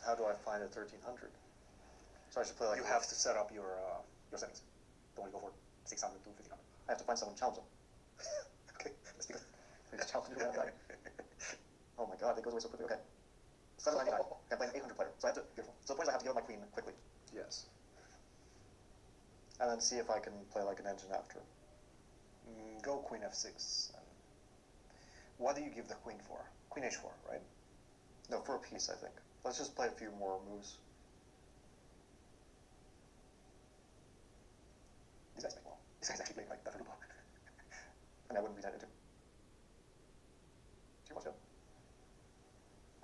how do I find a 1300? So I should play like... You have to set up your settings. Don't want to go for 600 to 1500. I have to find someone to challenge them. Okay, let's do it. Just challenge me around that. Oh my god, it goes away so quickly. Okay. 799. I'm playing an 800 player, so I have to... Beautiful. So the point is I have to give up my queen quickly. Yes. And then see if I can play like an engine after. Go queen f6. What do you give the queen for? Queen h4, right? No, for a piece, I think. Let's just play a few more moves. These guys play well. These guys actually play like that for Lupo. I mean, I wouldn't be that into. Do you want to?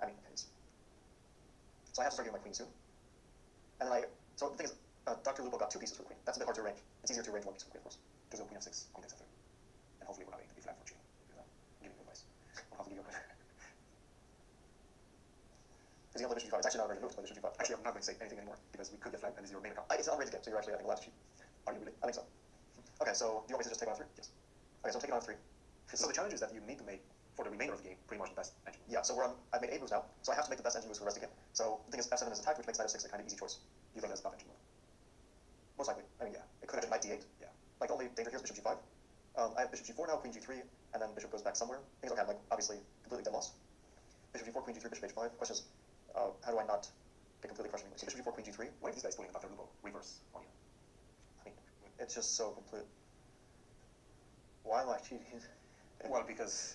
I mean, okay. So I have to start getting my queen soon. And then so the thing is, Dr. Lupo got two pieces for the queen. That's a bit hard to arrange. It's easier to arrange one piece for the queen, of course. Just go queen f6, queen takes f3. And hopefully we're not going to be flat for cheating. Give me advice. I'll have to give you a question. Is he on the bishop g5? It's actually not ready to move to play bishop g5. Actually, I'm not going to say anything anymore, because we could get flagged, and this is your main account. It's not ready to get, so you're actually, I think, allowed to cheat. Are you really? I think so. Okay, so do you want me to just take on f3? Yes. Okay, so I'm taking on f3. So the challenge is that you need to make, for the remainder of the game, pretty much the best engine. Yeah, so I've made 8 moves now, so I have to make the best engine moves for the rest of the game. So the thing is, f7 is attacked, which makes knight f6 a kind of easy choice. You think that's a tough engine move? Most likely. I mean, yeah. It could have been knight d8. Yeah. Like, the only danger here is bishop g5. I have bishop g4 now, queen g3, and then bishop goes back somewhere. Things okay, I'm like, obviously, completely dead lost. Bishop g4, queen g3, bishop h5. Question is, how do I not get completely crushed? So bishop g4, queen g3. Why is this guy pulling Dr. Lupo reverse on you? I mean, it's just so complete. Why am I cheating? Well, because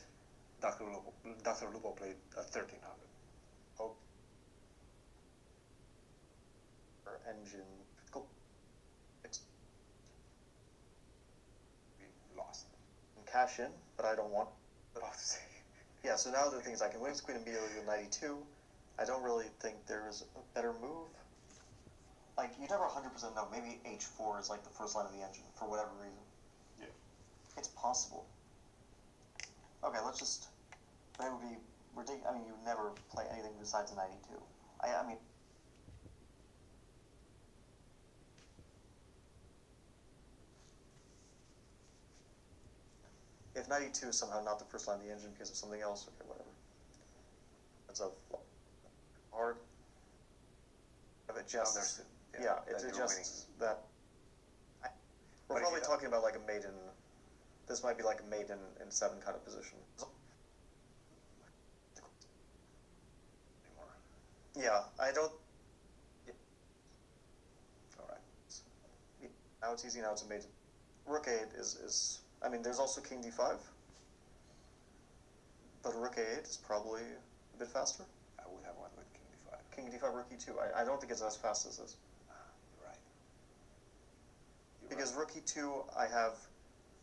Dr. Lupo played a 1300. Oh. Or engine. Cool. We lost. And cash in, but I don't want. About to say. Yeah, so now the thing is I can win this queen immediately with knight e2. I don't really think there is a better move. Like, you never 100% know. Maybe h4 is like the first line of the engine, for whatever reason. Yeah. It's possible. Okay, let's just... But it would be ridiculous. I mean, you never play anything besides a knight e2. I mean... If knight e2 is somehow not the first line of the engine because of something else, okay, whatever. It's a hard. It just, yeah, it's just that. We're probably talking about like a mate in. This might be like a mate in 7 kind of position. Yeah, I don't. All right. Now it's easy. Now it's a mate. Rook 8 is. I mean, there's also king d5, but rook a8 is probably a bit faster. I would have one with king d5. King d5, rook e2. I don't think it's as fast as this. You're right. Because rook e2, I have,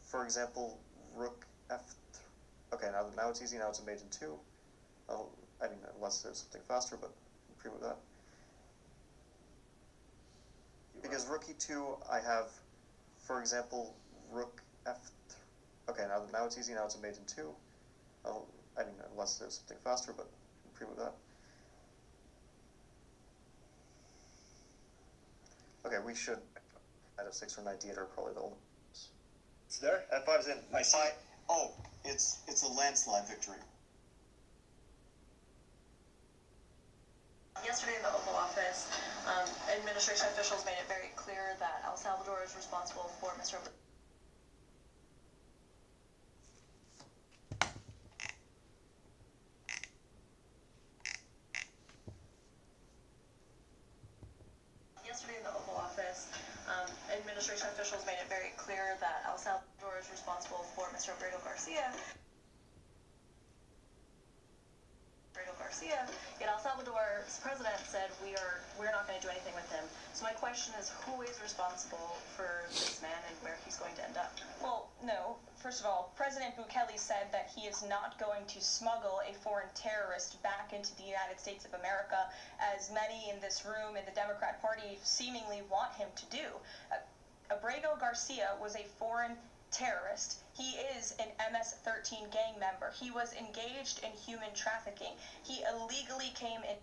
for example, rook f3. Okay, now it's easy. Now it's a mate in 2. I mean, unless there's something faster, but I'm pretty with that. Because rook e2, I have, for example, rook f3. Okay, now it's easy. Now it's a mate in 2. I mean, unless there's something faster, but I'm pretty with that. Okay, we should. Knight f6 or knight d8 are probably the only. It's there. f5's in. I see. Oh, it's a landslide victory. Yesterday in the Oval Office, administration officials made it very clear that El Salvador is responsible for Mr. Yesterday in the Oval Office, administration officials made it very clear that El Salvador is responsible for Mr. Alfredo Garcia. Yet El Salvador's president said we're not going to do anything with him. So my question is, who is responsible for this man and where he's going to end up? Well, no. First of all, President Bukele said that he is not going to smuggle a foreign terrorist back into the United States of America, as many in this room in the Democrat Party seemingly want him to do. Abrego Garcia was a foreign terrorist. He is an MS-13 gang member. He was engaged in human trafficking. He illegally came in.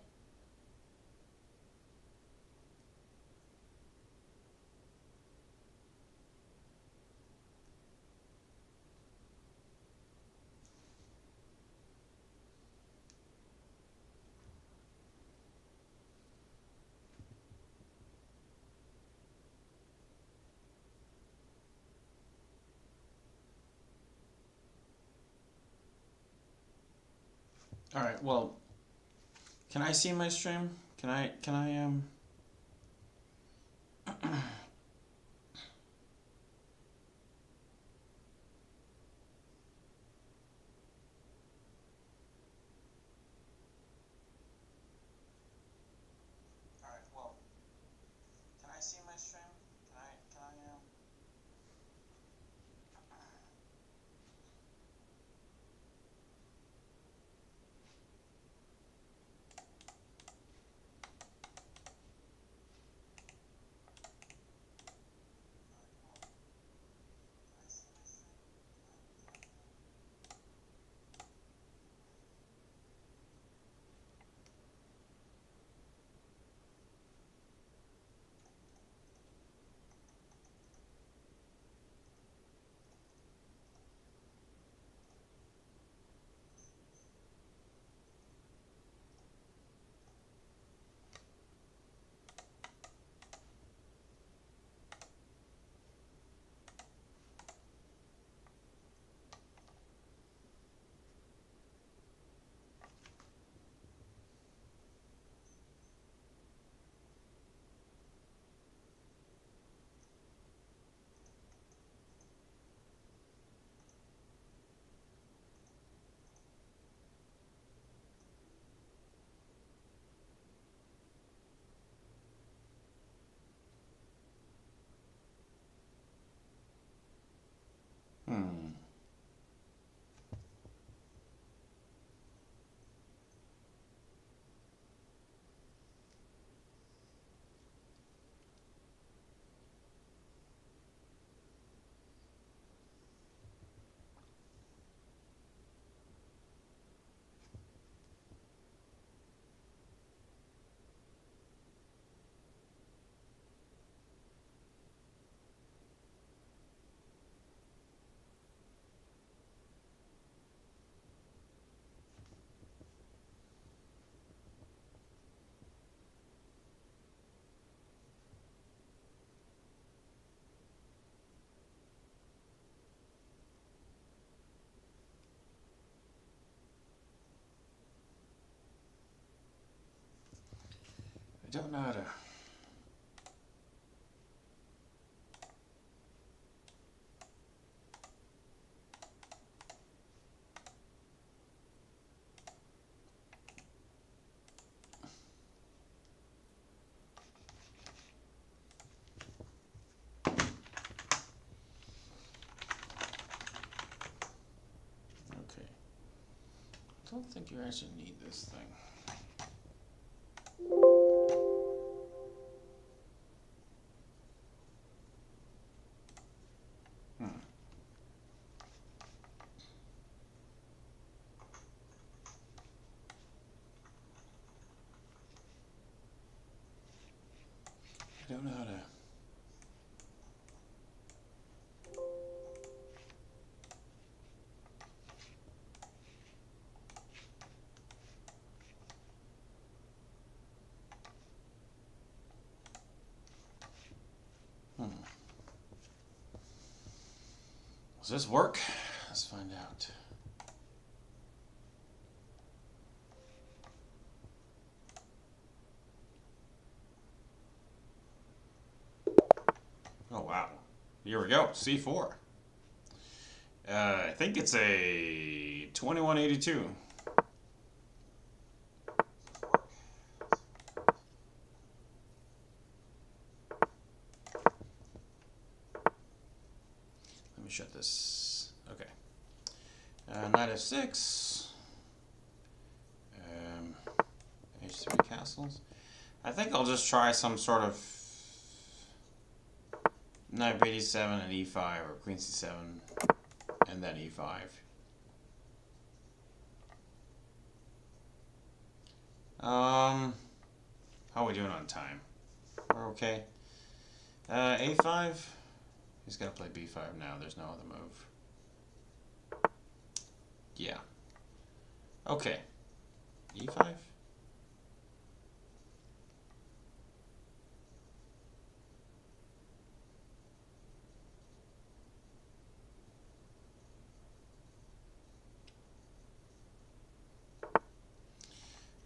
All right. Well, can I see my stream? Can I All right. Well, can I see my stream? Can I Hmm. I don't know how to. Okay. I don't think you actually need this thing. Hmm. I don't know how to. Hmm. Does this work? Let's find out. Oh wow. Here we go. C4. I think it's a 2182. Let me shut this. Okay. Knight f6. H3 castles. I think I'll just try some sort of knight b7 and e5 or queen c7 and then e5. How are we doing on time? We're okay. A5. He's got to play b5 now. There's no other move. Yeah. Okay. E5.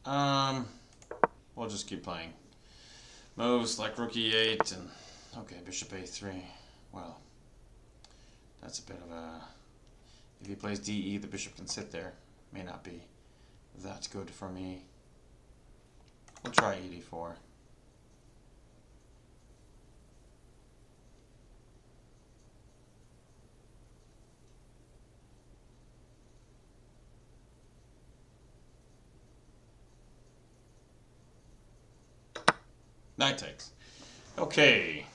We'll just keep playing. Moves like rook e8 and okay, bishop a3. Well, that's a bit of a. If he plays de, the bishop can sit there. May not be that good for me. We'll try e4. Knight takes. Okay.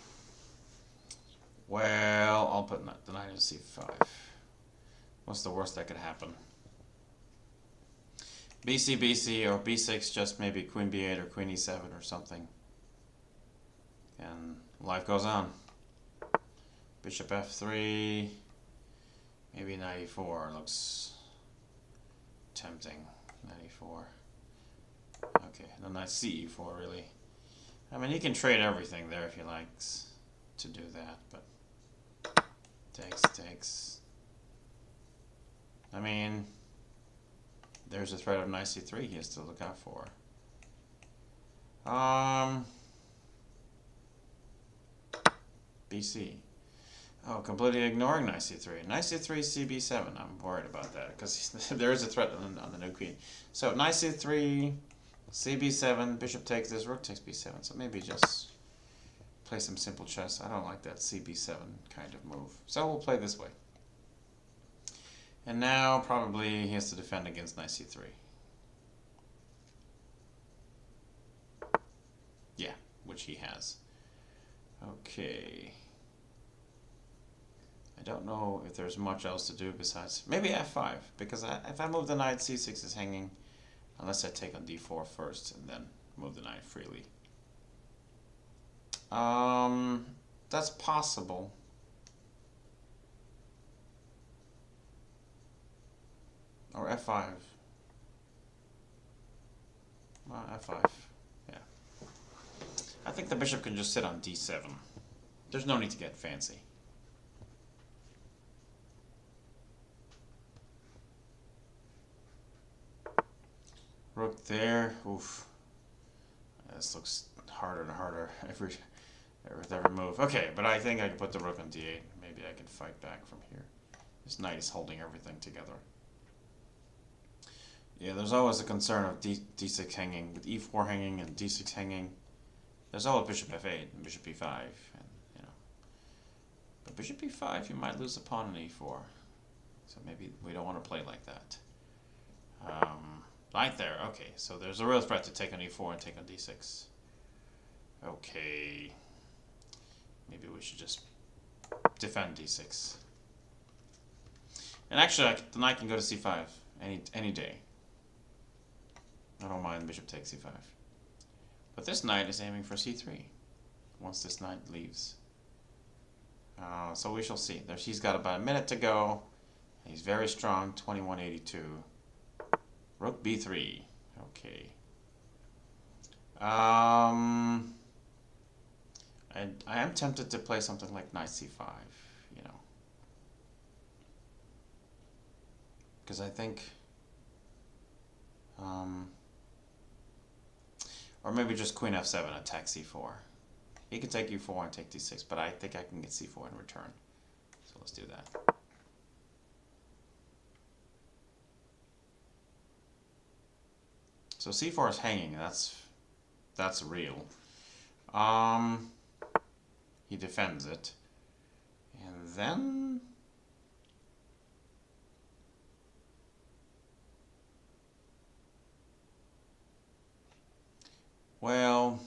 Well, I'll put the knight in c5. What's the worst that could happen? BC, BC, or b6, just maybe queen b8 or queen e7 or something. And life goes on. Bishop f3. Maybe knight e4 looks tempting. Knight e4. Okay, no, knight ce4 really. I mean, he can trade everything there if he likes to do that, but takes. I mean, there's a threat of knight c3 he has to look out for. BC. Oh, completely ignoring knight c3. Knight c3, cb7. I'm worried about that because there is a threat on the new queen. So knight c3. cb7, bishop takes this, rook takes b7, so maybe just play some simple chess. I don't like that cb7 kind of move. So we'll play this way. And now probably he has to defend against knight c3. Yeah, which he has. Okay. I don't know if there's much else to do besides maybe f5, because if I move the knight, c6 is hanging. Unless I take on d4 first and then move the knight freely. That's possible. Or f5. Well, f5. Yeah. I think the bishop can just sit on d7. There's no need to get fancy. Rook there. Oof. This looks harder and harder with every move. Okay, but I think I can put the rook on d8. Maybe I can fight back from here. This knight is holding everything together. Yeah, there's always the concern of d6 hanging, with e4 hanging and d6 hanging. There's always bishop f8 and bishop e5, and you know. But bishop e5, you might lose a pawn in e4. So maybe we don't want to play like that. Right there, okay, so there's a real threat to take on e4 and take on d6. Okay, maybe we should just defend d6. And actually, the knight can go to c5 any day. I don't mind bishop takes c5. But this knight is aiming for c3 once this knight leaves. So we shall see. He's got about a minute to go. He's very strong, 2182. Rook b3. Okay. I am tempted to play something like knight c5, you know. Because I think or maybe just queen f7, attack c4. He can take u4 and take d6, but I think I can get c4 in return. So let's do that. So c4 is hanging. That's real. He defends it, and then well,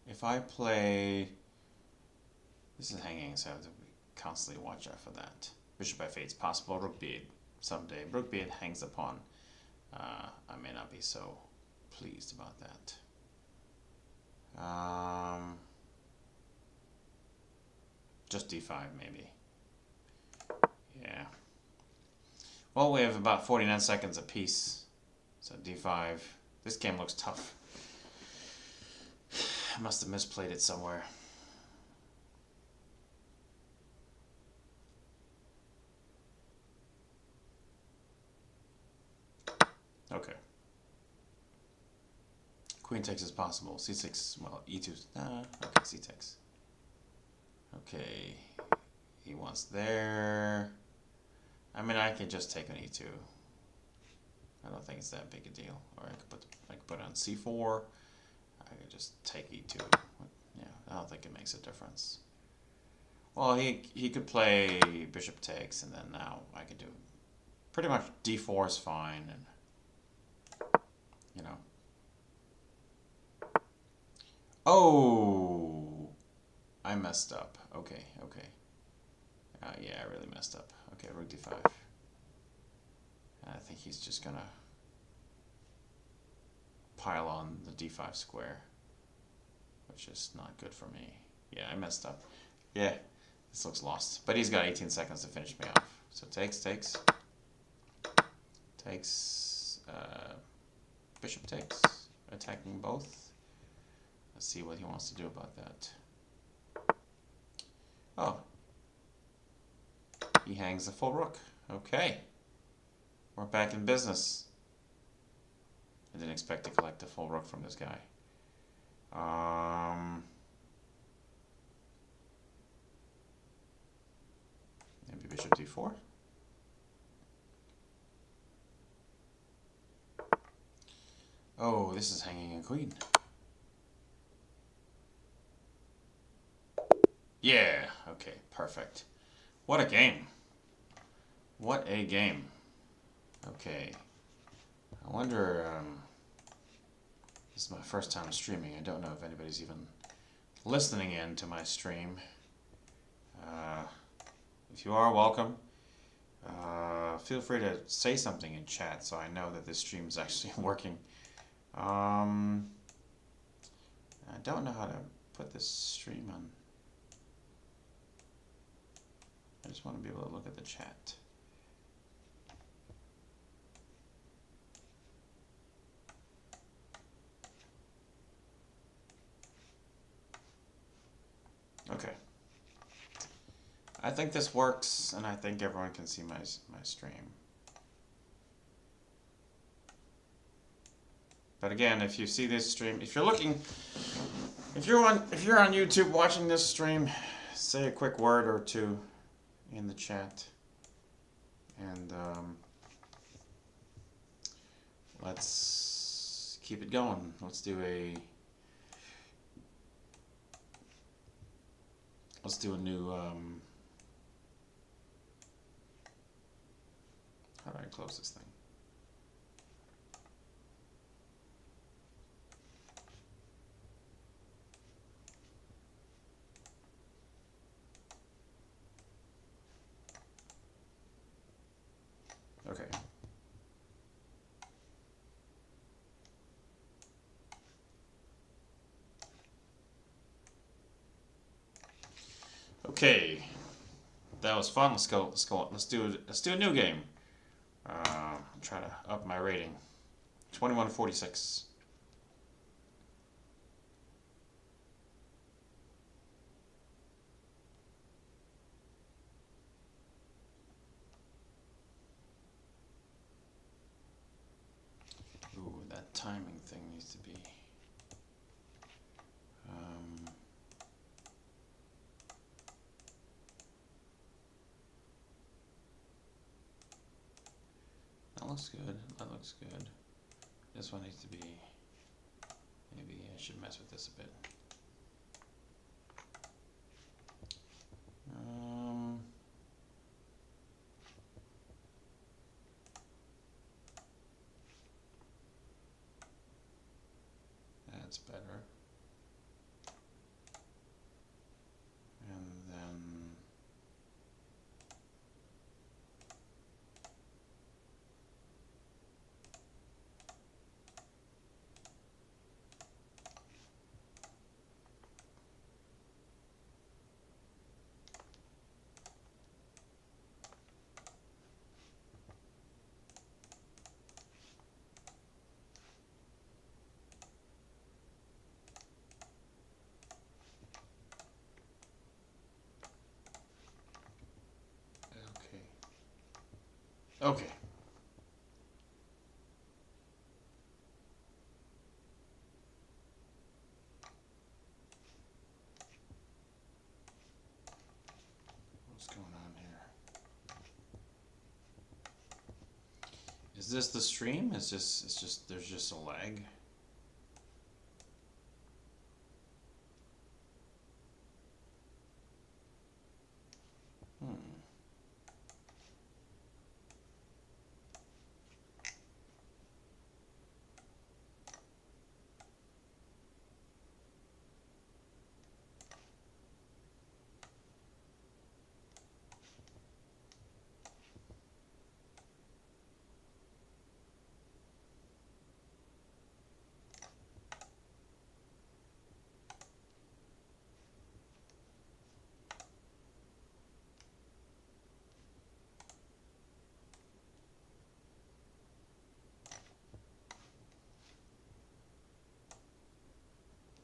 if I play, this is hanging, so I have to constantly watch out for that. Bishop f8 is possible. Rook b8 someday. Rook b8 hangs the pawn. I may not be so pleased about that. Just d5 maybe. Yeah. Well, we have about 49 seconds apiece. So d5. This game looks tough. I must have misplayed it somewhere. Okay. Queen takes is possible. C6, well, E2. Okay, C takes. Okay, he wants there. I mean, I could just take on E2. I don't think it's that big a deal. Or I could put on C4. I could just take E2. Yeah, I don't think it makes a difference. Well, he could play bishop takes, and then now I could do pretty much D4 is fine, and you know. Oh, I messed up. Okay. Yeah, I really messed up. Okay, rook D5. And I think he's just gonna pile on the D5 square, which is not good for me. Yeah, I messed up. Yeah, this looks lost. But he's got 18 seconds to finish me off. So takes. Bishop takes, attacking both. Let's see what he wants to do about that. Oh. He hangs the full rook. Okay. We're back in business. I didn't expect to collect a full rook from this guy. Maybe bishop d4. Oh, this is hanging a queen. Yeah, okay, perfect. What a game. What a game. Okay. I wonder, this is my first time streaming. I don't know if anybody's even listening in to my stream. If you are, welcome. Feel free to say something in chat so I know that this stream is actually working. I don't know how to put this stream on. I just want to be able to look at the chat. Okay. I think this works, and I think everyone can see my stream. But again, if you see this stream, if you're on YouTube watching this stream, say a quick word or two in the chat, and let's keep it going. Let's do a new how do I close this thing? Okay. Okay. That was fun. Let's go. Let's do a new game. Try to up my rating. 2146. Ooh, that timing thing needs to be. That looks good. That looks good. This one needs to be. Maybe I should mess with this a bit. That's better. And then. Okay. Is this the stream? It's just there's just a lag.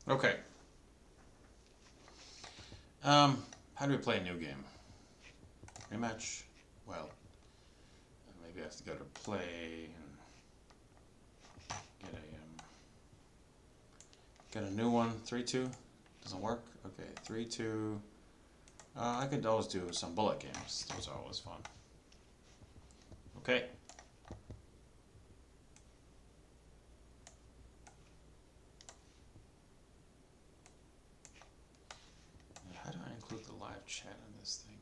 Okay. How do we play a new game? Rematch? Well, maybe I have to go to play and get a new one. 3-2 doesn't work. Okay, 3-2. I could always do some bullet games. Those are always fun. Okay. How do I include the live chat in this thing?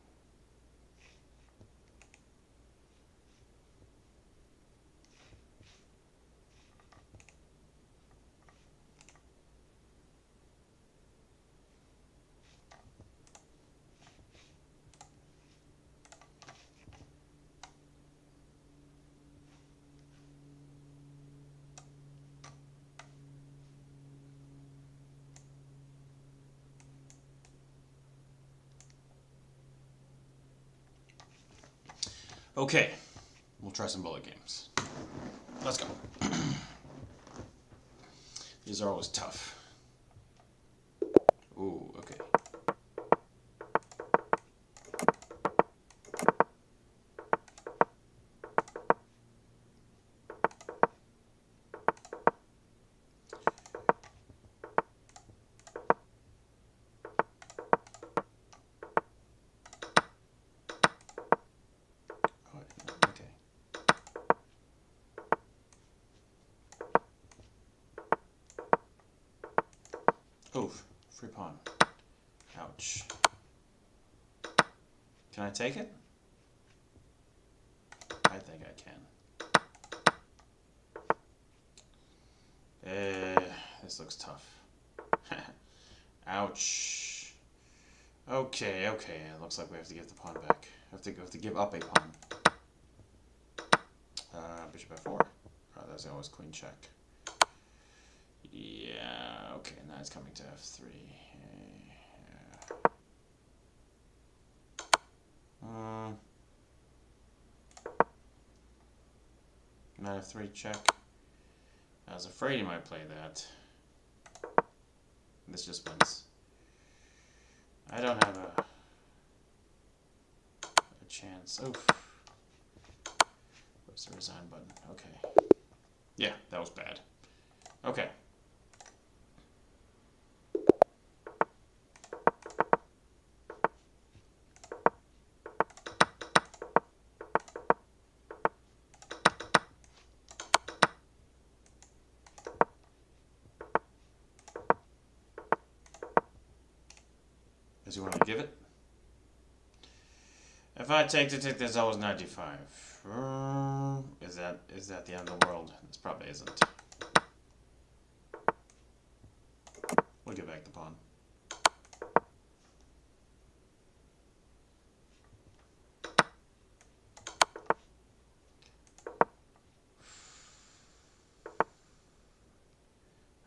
Okay, we'll try some bullet games. Let's go. These are always tough. Ooh, okay. Oof, free pawn. Ouch. Can I take it? I think I can. This looks tough. Ouch. Okay, okay. It looks like we have to give the pawn back. We have to give up a pawn. Bishop f4. Oh, that's always queen check. Yeah, okay, now it's coming to f3. Knight f3 check. I was afraid he might play that. This just wins. I don't have a chance. Oof. Where's the resign button? Okay. Yeah, that was bad. Okay. Does he want to give it? If I take the tick, there's always 95. Is that the end of the world? This probably isn't. We'll give back the pawn.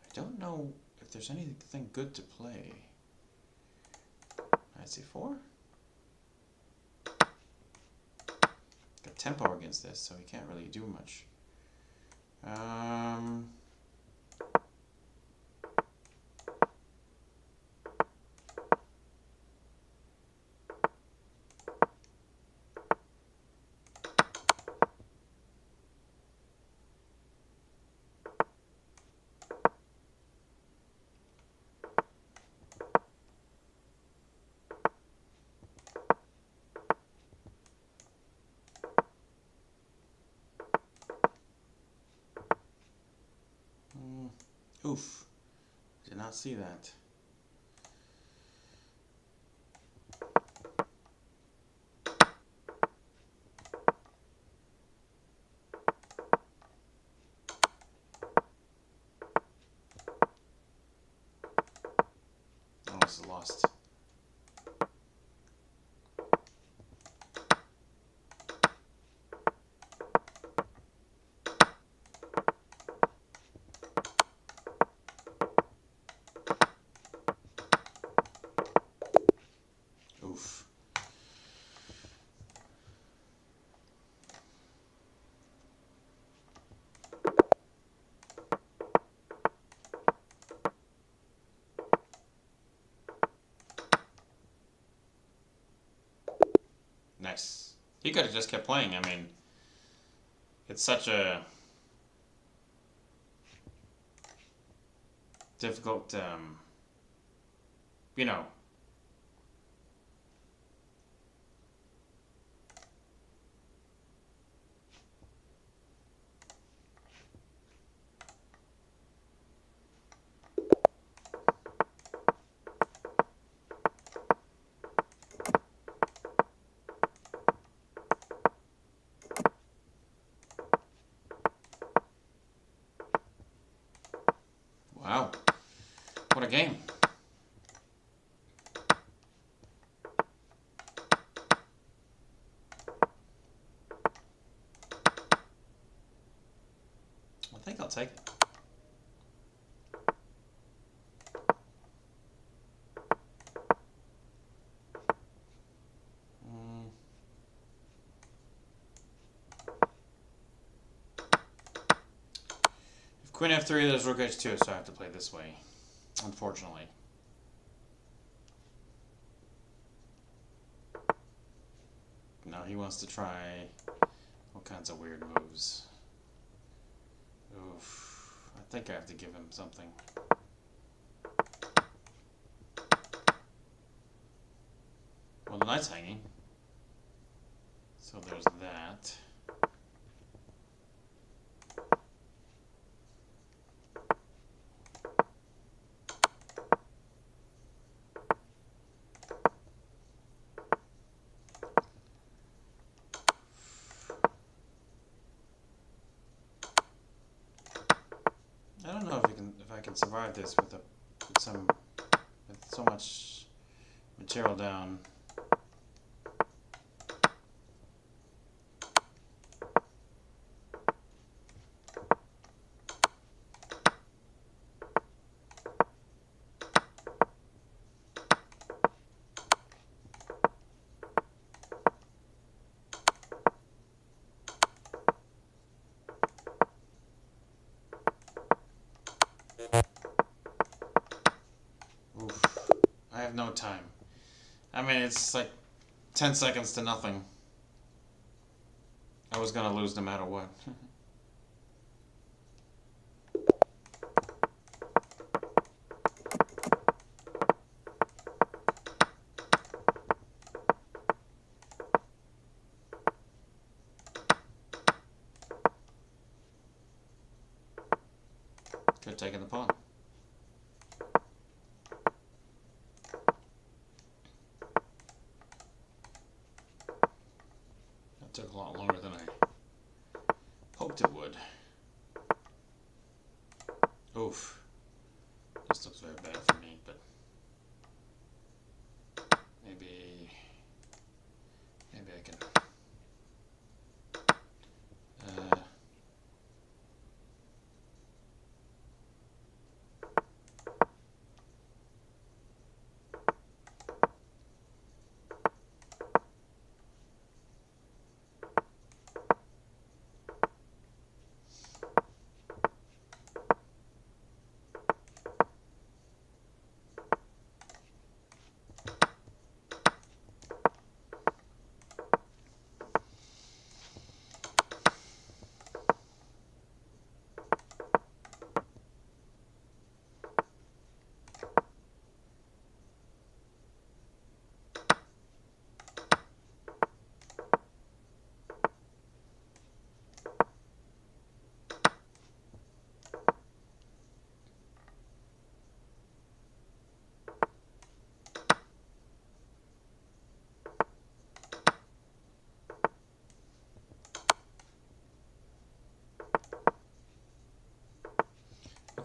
I don't know if there's anything good to play. Knight c4? Got tempo against this, so he can't really do much. Oof. Did not see that. Oh, this is lost. Oof. Nice. He could have just kept playing. I mean, it's such a difficult, you know. Wow. What a game. I think I'll take it. If Queen F3, there's Rook H2, so I have to play this way, unfortunately. Now he wants to try all kinds of weird moves. Oof. I think I have to give him something. Well, the knight's hanging. So there's that. I don't know if I can survive this with so much material down. Oof. I have no time. I mean, it's like 10 seconds to nothing. I was gonna lose no matter what. Could have taken the pawn. That took a lot longer than I hoped it would. Oof. This looks very bad for me, but maybe I can.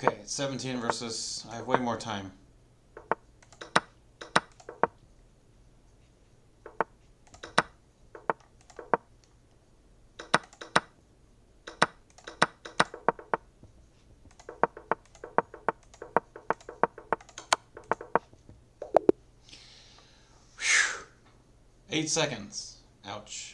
Okay, it's 17 versus... I have way more time. Whew. 8 seconds. Ouch.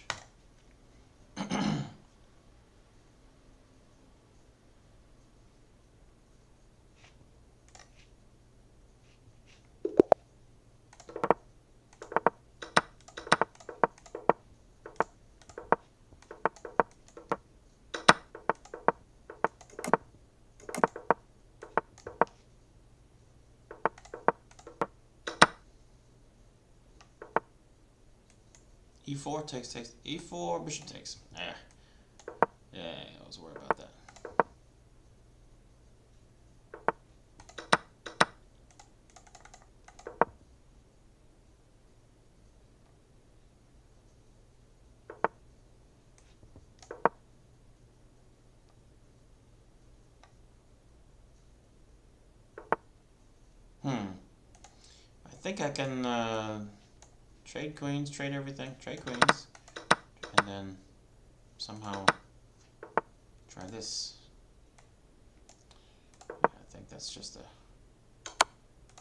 E4 takes, E4, bishop takes. Yeah, I was worried about that. I think I can trade queens, trade everything, trade queens, and then somehow try this. Yeah, I think that's just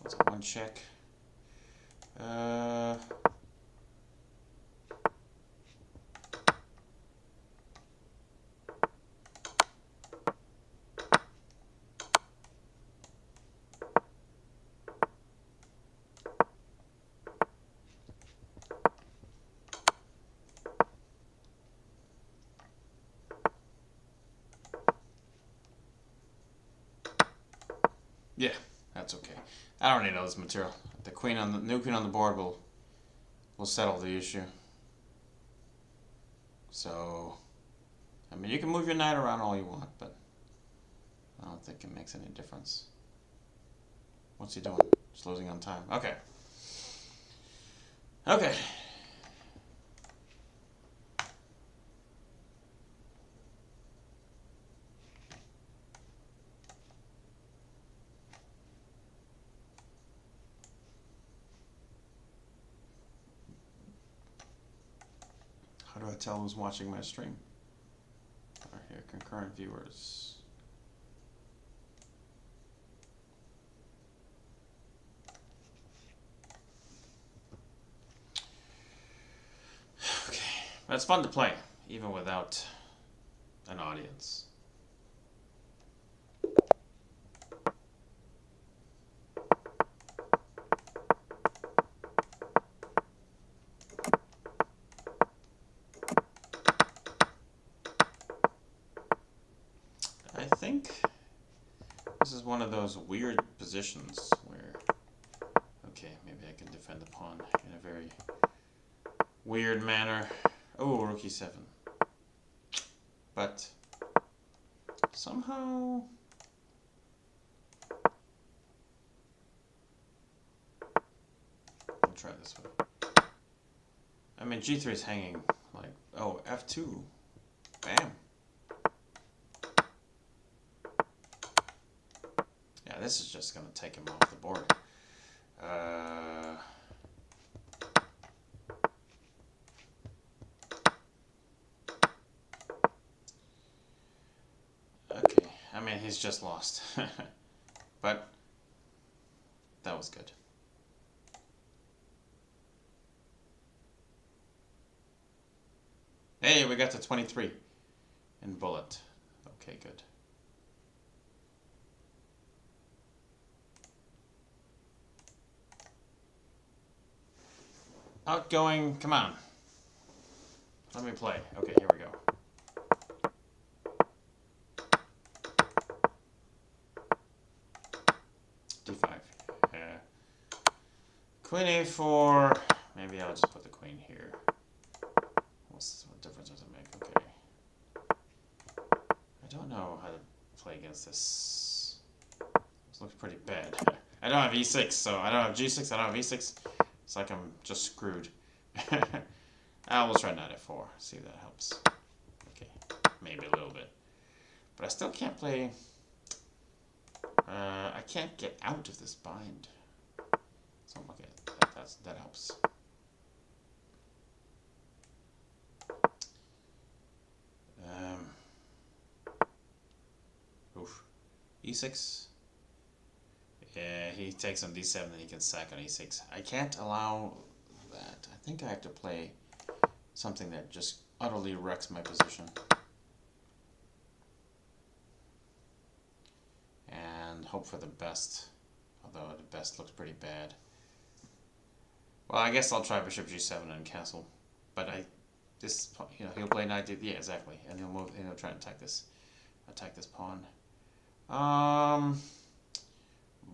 what's a one check? Yeah, that's okay. I don't need all this material. The queen on the new queen on the board will settle the issue. So, I mean, you can move your knight around all you want, but I don't think it makes any difference. What's he doing? Just losing on time. Okay. Okay. How do I tell who's watching my stream? Right here, concurrent viewers. Okay, but it's fun to play, even without an audience. I think this is one of those weird positions where, okay, maybe I can defend the pawn in a very weird manner. Oh, rook e7. But somehow I'll try this way. I mean, g3 is hanging like, oh, f2. Bam. Yeah, this is just going to take him off the board. Okay, I mean, he's just lost. But that was good. Hey, we got to 23 in bullet. Okay, good. Outgoing, come on. Let me play. Okay, here we go. D5. Queen A4. Maybe I'll just put the queen here. What difference does it make? Okay. I don't know how to play against this. This looks pretty bad. I don't have E6, so I don't have G6, I don't have E6. It's like I'm just screwed. We'll try knight f4, see if that helps. Okay, maybe a little bit. But I still can't play... I can't get out of this bind. So okay, that helps. Oof. E6. Yeah, he takes on D7 and he can sack on E6. I can't allow that. I think I have to play something that just utterly wrecks my position. And hope for the best. Although the best looks pretty bad. Well, I guess I'll try Bishop G7 and castle. But he'll play knight D. Yeah, exactly. And he'll move. And he'll try and attack this pawn.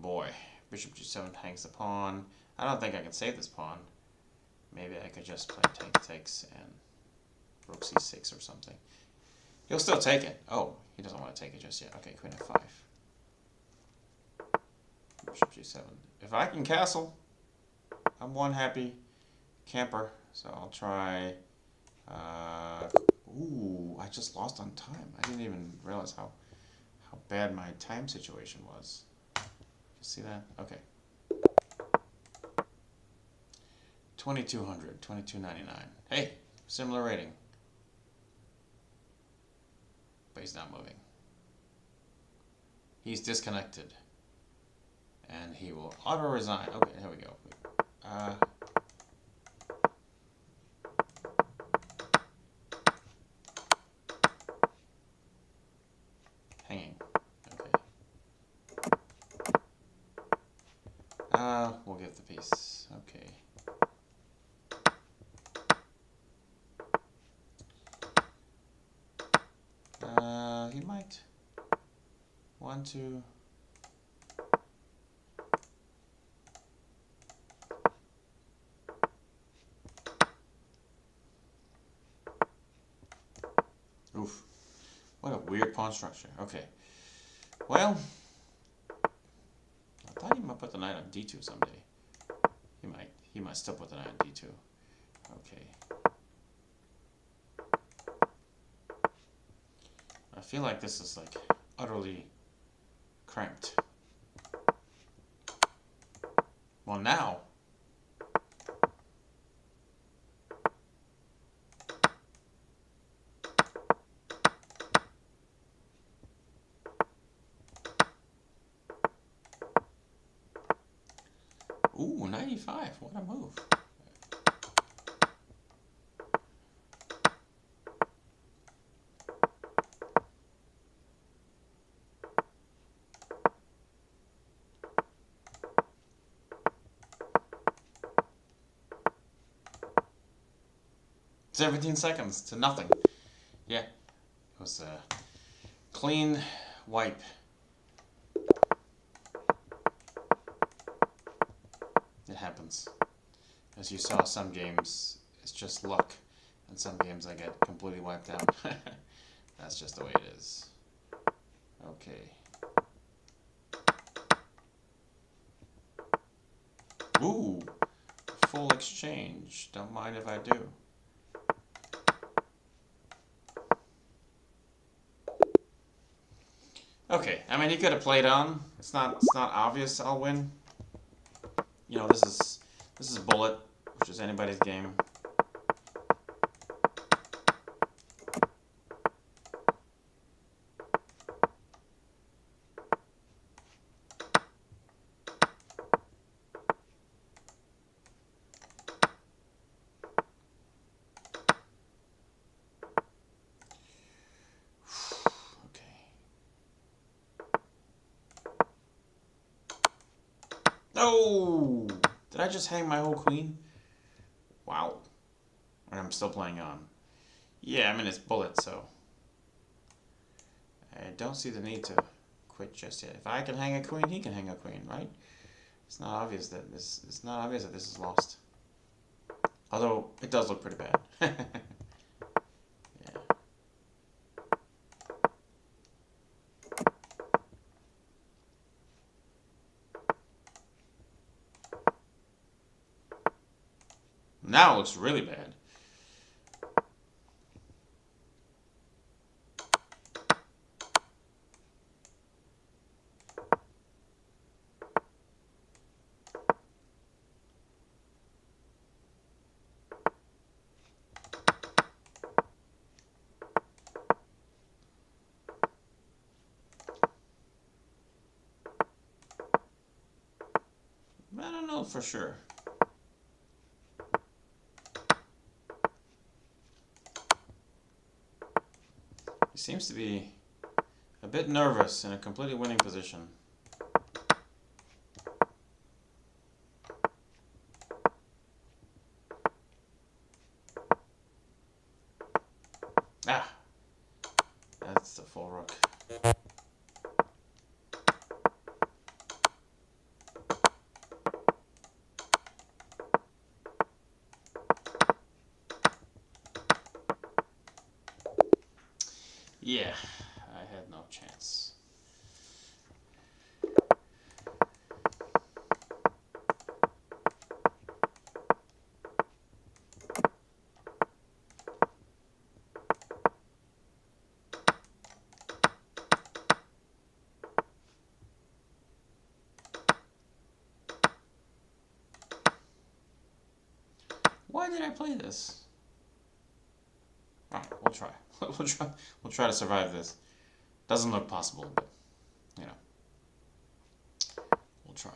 Boy, Bishop G7 hangs the pawn. I don't think I can save this pawn. Maybe I could just play takes and Rook C6 or something. He'll still take it. Oh, he doesn't want to take it just yet. Okay, Queen F5. Bishop G7. If I can castle, I'm one happy camper. So I'll try. Ooh, I just lost on time. I didn't even realize how bad my time situation was. You see that? Okay. 2200, 2299. Hey, similar rating. But he's not moving. He's disconnected. And he will auto-resign. Okay, here we go. Hanging. Okay. We'll give the piece. Okay. He might want to. Oof. What a weird pawn structure. Okay. Well, I thought he might put the knight on D2 someday. He might still put the knight on D2. Okay. I feel like this is like utterly cramped. Well, now. Ooh, 95. What a move. "17 seconds to nothing." Yeah, it was a clean wipe. It happens. As you saw, some games it's just luck, and some games I get completely wiped out. That's just the way it is. Okay. Ooh, full exchange. Don't mind if I do. Okay, I mean he could have played on. It's not obvious I'll win. You know, this is bullet, which is anybody's game. No! Did I just hang my whole queen? Wow. And I'm still playing on. Yeah, I mean it's bullet, so I don't see the need to quit just yet. If I can hang a queen, he can hang a queen, right? It's not obvious that this is lost. Although it does look pretty bad. Yeah. Now it looks really bad. I don't know for sure. He seems to be a bit nervous in a completely winning position. Ah, that's the full rook. Yeah, I had no chance. Why did I play this? Alright, we'll try. We'll try to survive this. Doesn't look possible, but you know. We'll try.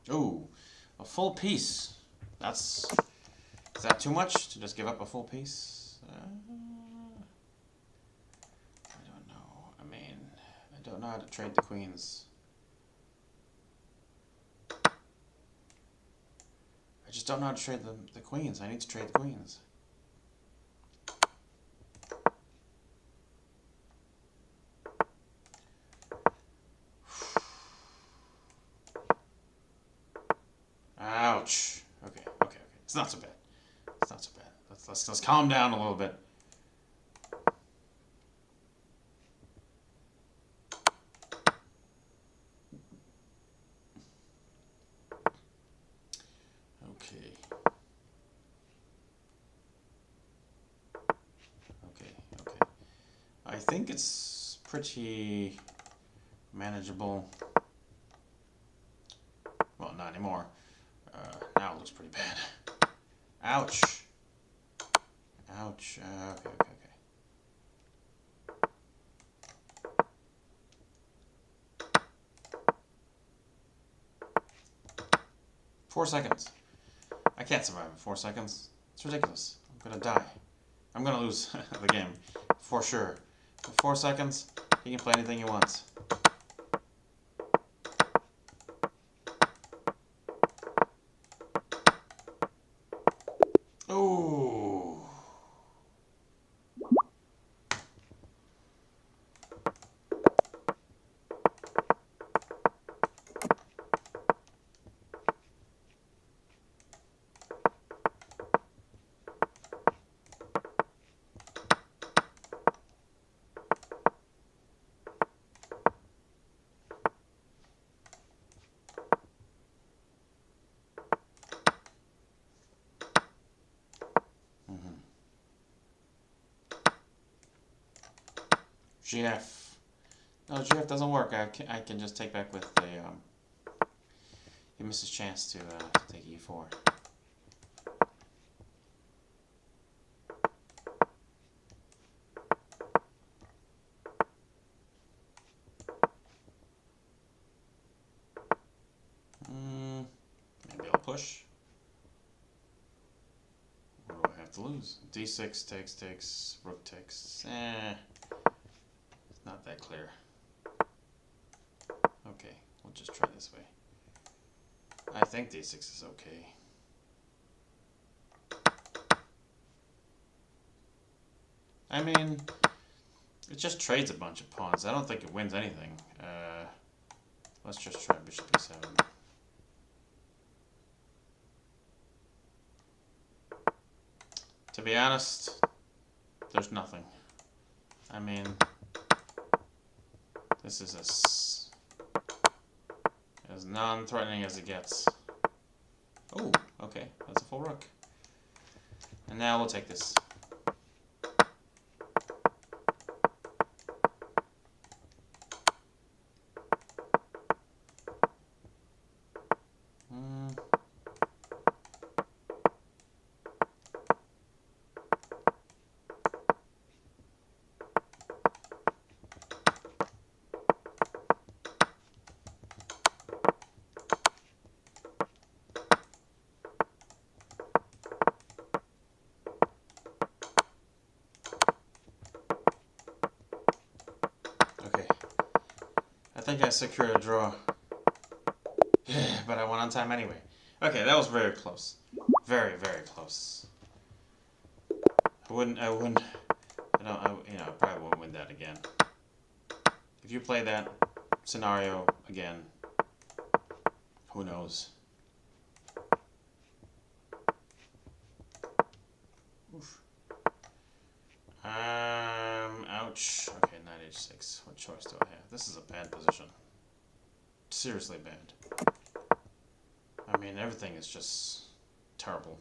Ooh, a full piece. Is that too much to just give up a full piece? I don't know. I mean, I don't know how to trade the queens. I just don't know how to trade the queens. I need to trade the queens. Ouch. Okay. It's not so bad. Let's calm down a little bit. Okay. I think it's pretty manageable. Well, not anymore. Now it looks pretty bad. Ouch. Okay. 4 seconds. I can't survive in 4 seconds. It's ridiculous. I'm gonna die. I'm gonna lose the game. For sure. In 4 seconds, he can play anything he wants. Ooh. GF. No, GF doesn't work. I can just take back with the. He misses chance to take E4. Maybe I'll push. What do I have to lose? D6 takes, rook takes. It's not that clear. Okay, we'll just try this way. I think D6 is okay. I mean, it just trades a bunch of pawns. I don't think it wins anything. Let's just try bishop E7. To be honest, there's nothing. I mean, this is as non-threatening as it gets. Oh, okay, that's a full rook. And now we'll take this. think I secured a draw. But I won on time anyway. Okay, that was very close. Very, very close. I probably won't win that again. If you play that scenario again, who knows? Oof. Ouch. Okay, knight h6. What choice do I have? This is a bad position. Seriously bad. I mean, everything is just terrible.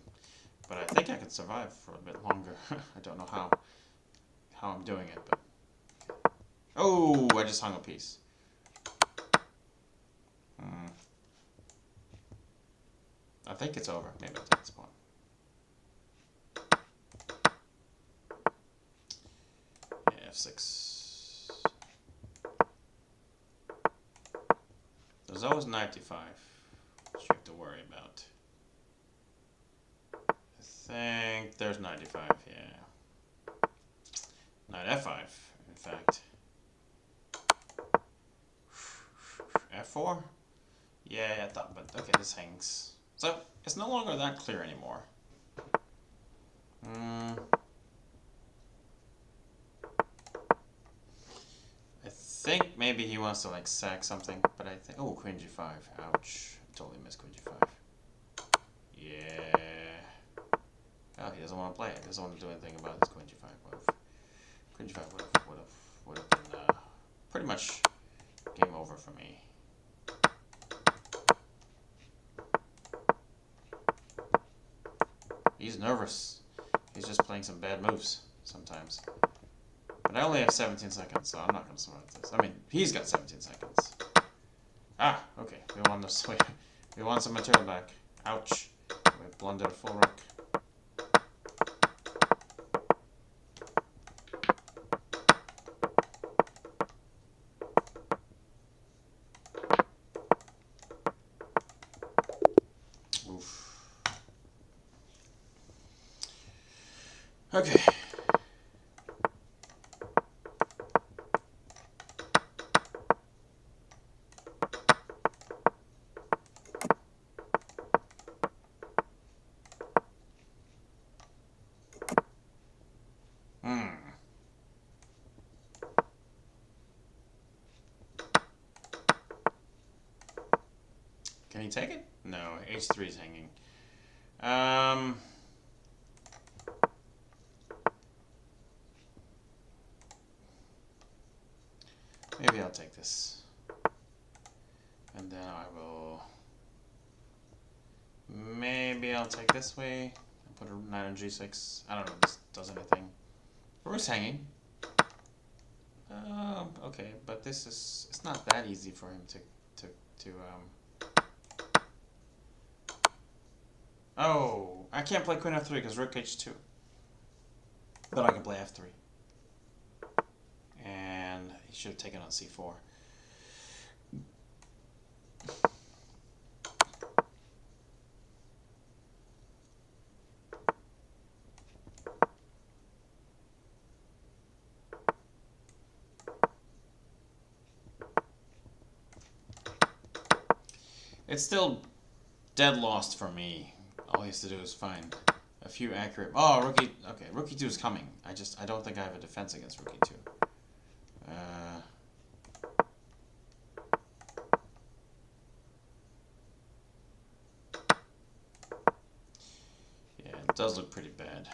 But I think I can survive for a bit longer. I don't know how I'm doing it, but... Oh, I just hung a piece. I think it's over. Maybe I'll take this pawn. Yeah, f6. There's always knight d5, which you have to worry about. I think there's knight d5, yeah. Knight f5, in fact. f4? Yeah, I thought, but okay, this hangs. So, it's no longer that clear anymore. I think maybe he wants to like sack something, but I think, oh, queen g5, ouch, totally missed queen g5. Yeah. Oh, he doesn't want to play it, he doesn't want to do anything about this queen g5. Queen g5 would have been pretty much game over for me. He's nervous. He's just playing some bad moves sometimes. But I only have 17 seconds, so I'm not going to survive this. I mean, he's got 17 seconds. Ah, okay. We won this. We won some material back. Ouch. We blundered a full rook. Okay. Can he take it? No, h3 is hanging. Maybe I'll take this. And then I will... Maybe I'll take this way and put a knight on g6. I don't know if this does anything. Rook's hanging. Okay, but this is... It's not that easy for him to Oh, I can't play queen f3 because rook h2. But I can play f3. And he should have taken on c4. It's still dead lost for me. All he has to do is find a few accurate... Oh, rook e... Okay, rook e2 is coming. I don't think I have a defense against rook e2. Yeah, it does look pretty bad.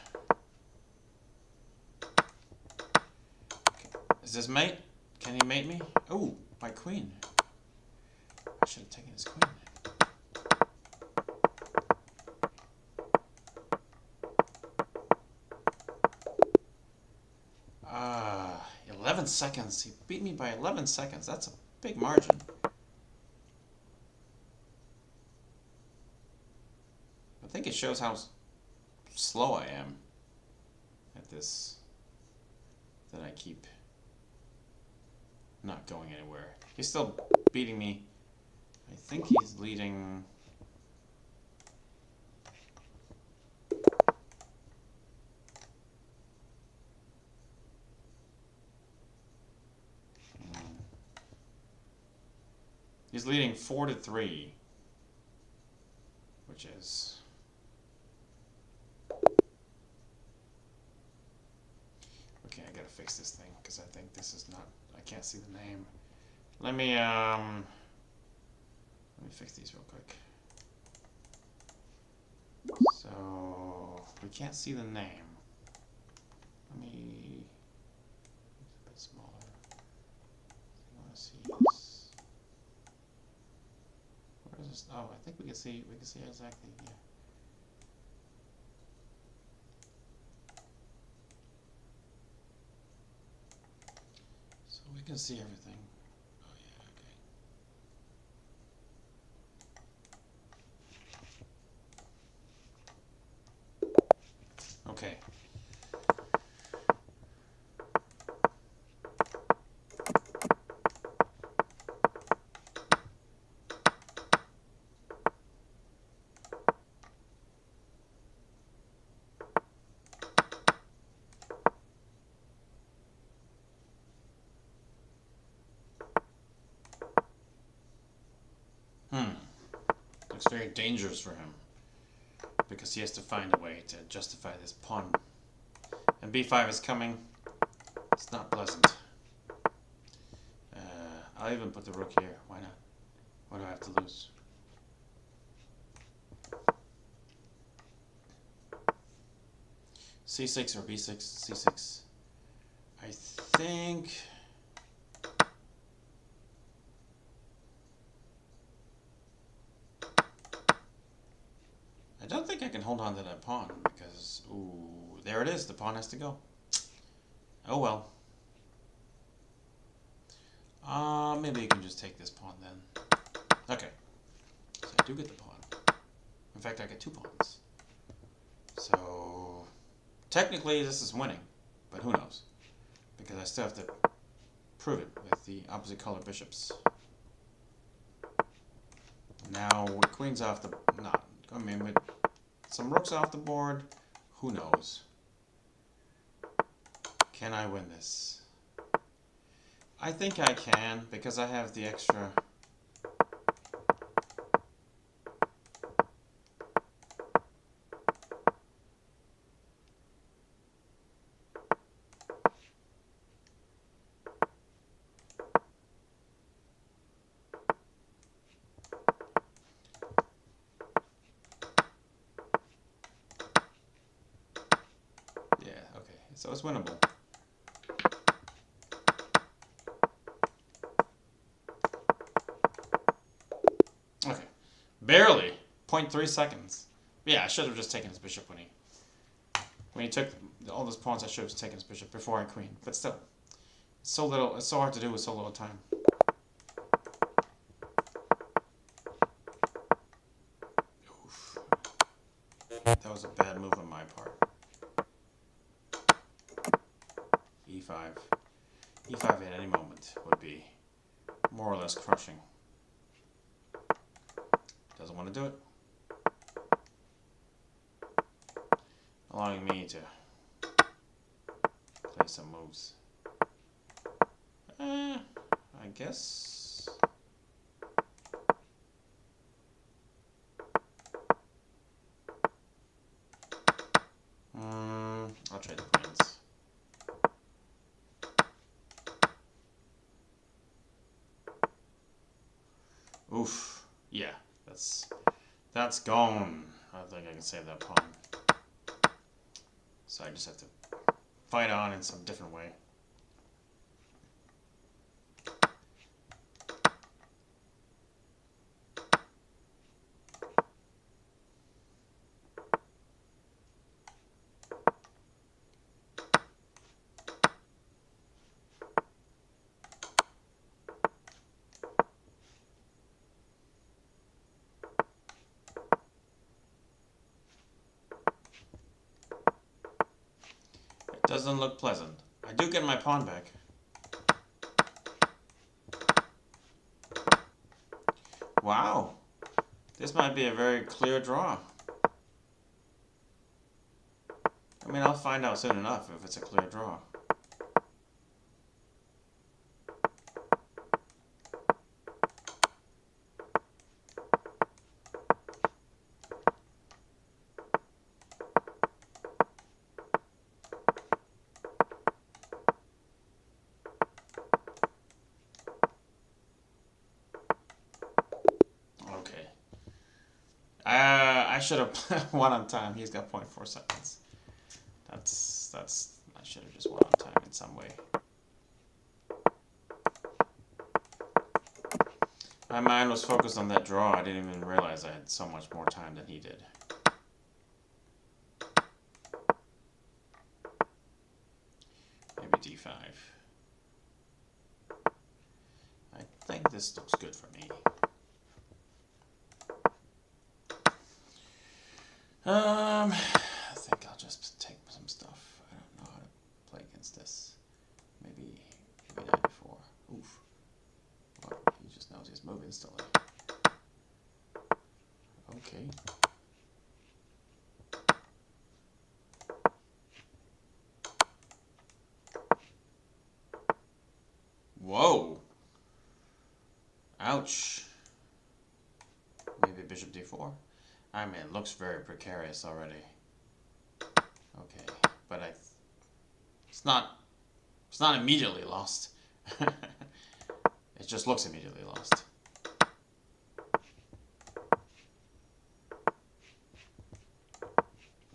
Okay. Is this mate? Can he mate me? Oh, my queen. I should have taken his queen. 11 seconds. He beat me by 11 seconds. That's a big margin. I think it shows how slow I am at this. That I keep not going anywhere. He's still beating me. I think he's leading... He's leading 4-3, which is okay. I gotta fix this thing because I think this is not. I can't see the name. Let me fix these real quick. So we can't see the name. Let me a bit smaller. You want to see this? Where is this? Oh, I think we can see exactly. Yeah. So we can see everything. Oh yeah, okay. Okay. Looks very dangerous for him because he has to find a way to justify this pawn. And b5 is coming. It's not pleasant. I'll even put the rook here. Why not? What do I have to lose? c6 or b6? c6. I think... I don't think I can hold on to that pawn because, ooh, there it is. The pawn has to go. Oh well. Maybe you can just take this pawn then. Okay. So I do get the pawn. In fact, I get 2 pawns. So technically this is winning, but who knows? Because I still have to prove it with the opposite color bishops. Now with queens off the with some rooks off the board, who knows? Can I win this? I think I can because I have the extra. Yeah, okay. So it's winnable. Okay. Barely. 0.3 seconds. Yeah, I should have just taken his bishop when he took all those pawns. I should have taken his bishop before I queen. But still, it's so little. It's so hard to do with so little time. Oof. That was a bad move on my part. E5. E5 at any moment would be more or less crushing. Doesn't want to do it. Allowing me to play some moves. I guess. I'll trade the queens. Oof. Yeah, that's gone. I don't think I can save that pawn. So I just have to fight on in some different way. Doesn't look pleasant. I do get my pawn back. Wow. This might be a very clear draw. I mean, I'll find out soon enough if it's a clear draw. I should have won on time. He's got 0.4 seconds. That's. I should have just won on time in some way. My mind was focused on that draw. I didn't even realize I had so much more time than he did. Maybe d5. I think this looks good for me. I think I'll just take some stuff. I don't know how to play against this. Maybe knight before. Oof. Well, he just knows his move instantly. Okay. Whoa. Ouch. Maybe bishop d4. I mean, it looks very precarious already. Okay, but it's not immediately lost. It just looks immediately lost.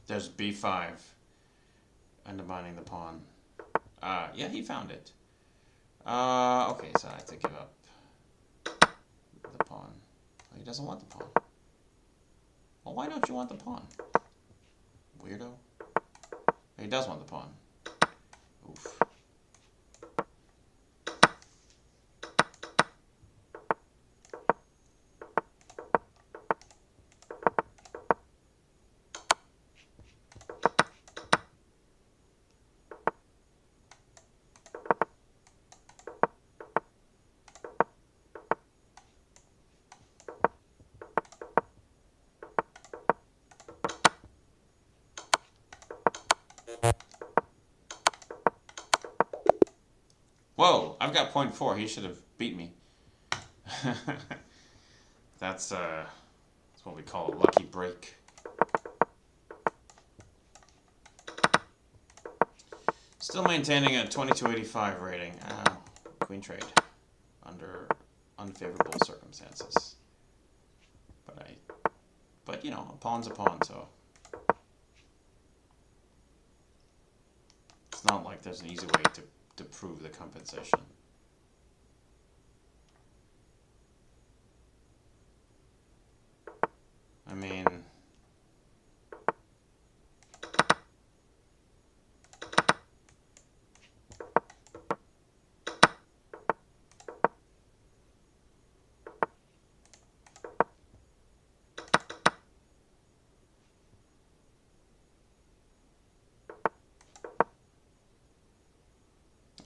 There's b5, undermining the pawn. Yeah, he found it. Okay, so I have to give up the pawn. Oh, he doesn't want the pawn. Well, why don't you want the pawn? Weirdo. He does want the pawn. Oof. Whoa, I've got 0.4. He should have beat me. That's what we call a lucky break. Still maintaining a 2285 rating. Queen trade under unfavorable circumstances. But you know, a pawn's a pawn, so it's not like there's an easy way to prove the compensation. I mean,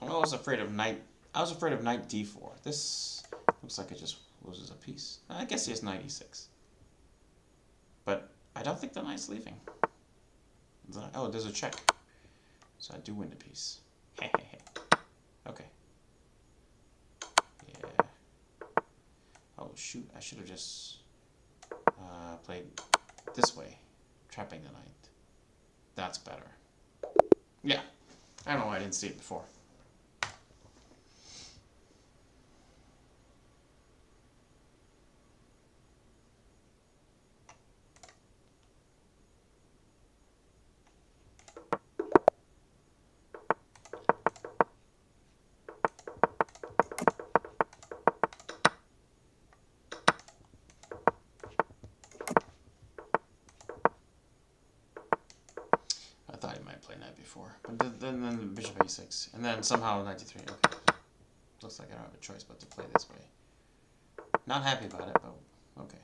I was afraid of knight d4. This looks like it just loses a piece. I guess he has knight e6. But I don't think the knight's leaving. Oh, there's a check. So I do win the piece. Okay. Yeah. Oh shoot, I should have just played this way, trapping the knight. That's better. Yeah. I don't know why I didn't see it before. I thought he might play knight before, but then bishop a6, and then somehow knight d3. Okay, looks like I don't have a choice but to play this way. Not happy about it, but okay.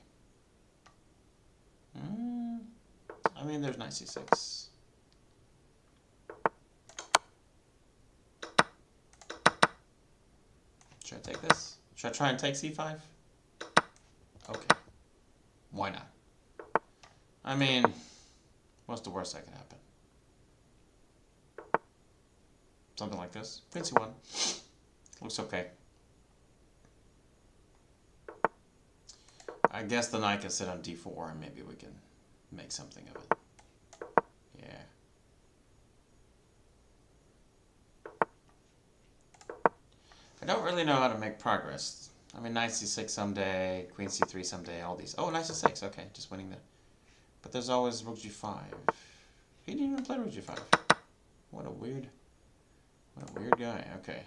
I mean, there's knight c6. Should I take this? Should I try and take c5? Okay. Why not? I mean, what's the worst that can happen? Something like this. Queen c1. Looks okay. I guess the knight can sit on d4 and maybe we can make something of it. Yeah. I don't really know how to make progress. I mean, knight c6 someday, queen c3 someday, all these. Oh, knight c6. Okay, just winning But there's always rook g5. He didn't even play rook g5. What a weird guy. Okay.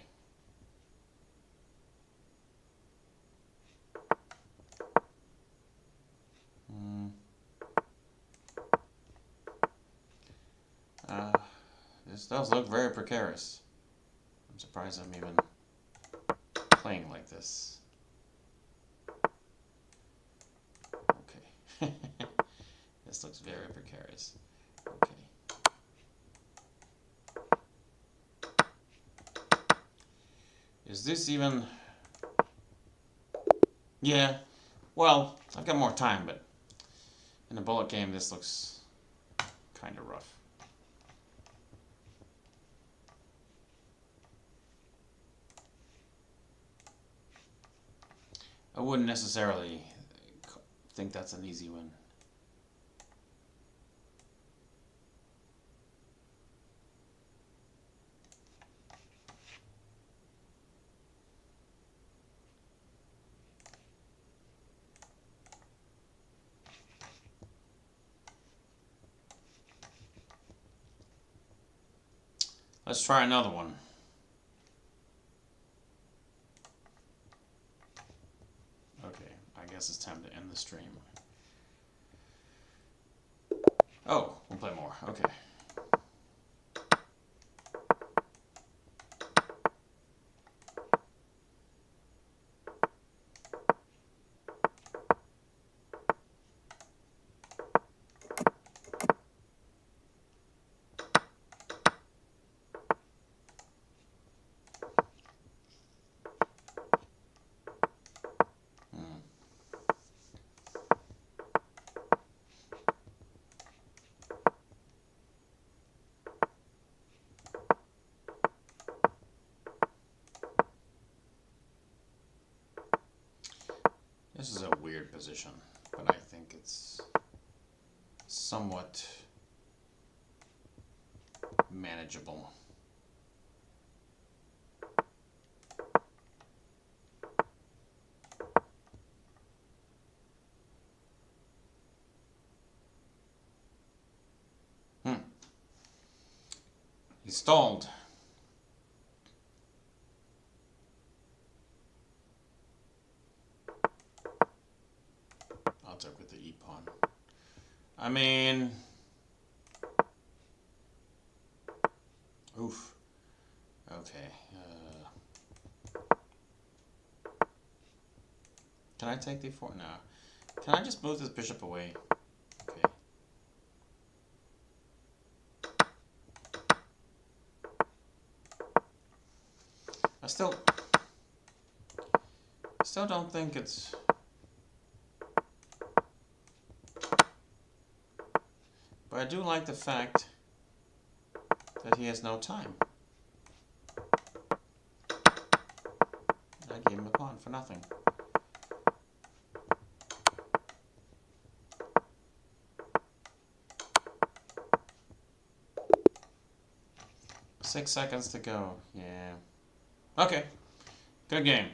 This does look very precarious. I'm surprised I'm even playing like this. Okay. This looks very precarious. Okay. Is this even... Yeah. Well, I've got more time, but in a bullet game this looks kind of rough. I wouldn't necessarily think that's an easy win. Let's try another one. Okay, I guess it's time to end the stream. Oh, we'll play more. Okay. This is a weird position, but I think it's somewhat manageable. He stalled. I'll take with the e-pawn. I mean... Oof. Okay. Can I take d4? No. Can I just move this bishop away? Okay. I still don't think it's... But I do like the fact that he has no time. I gave him a pawn for nothing. Six seconds to go. Yeah. Okay. Good game.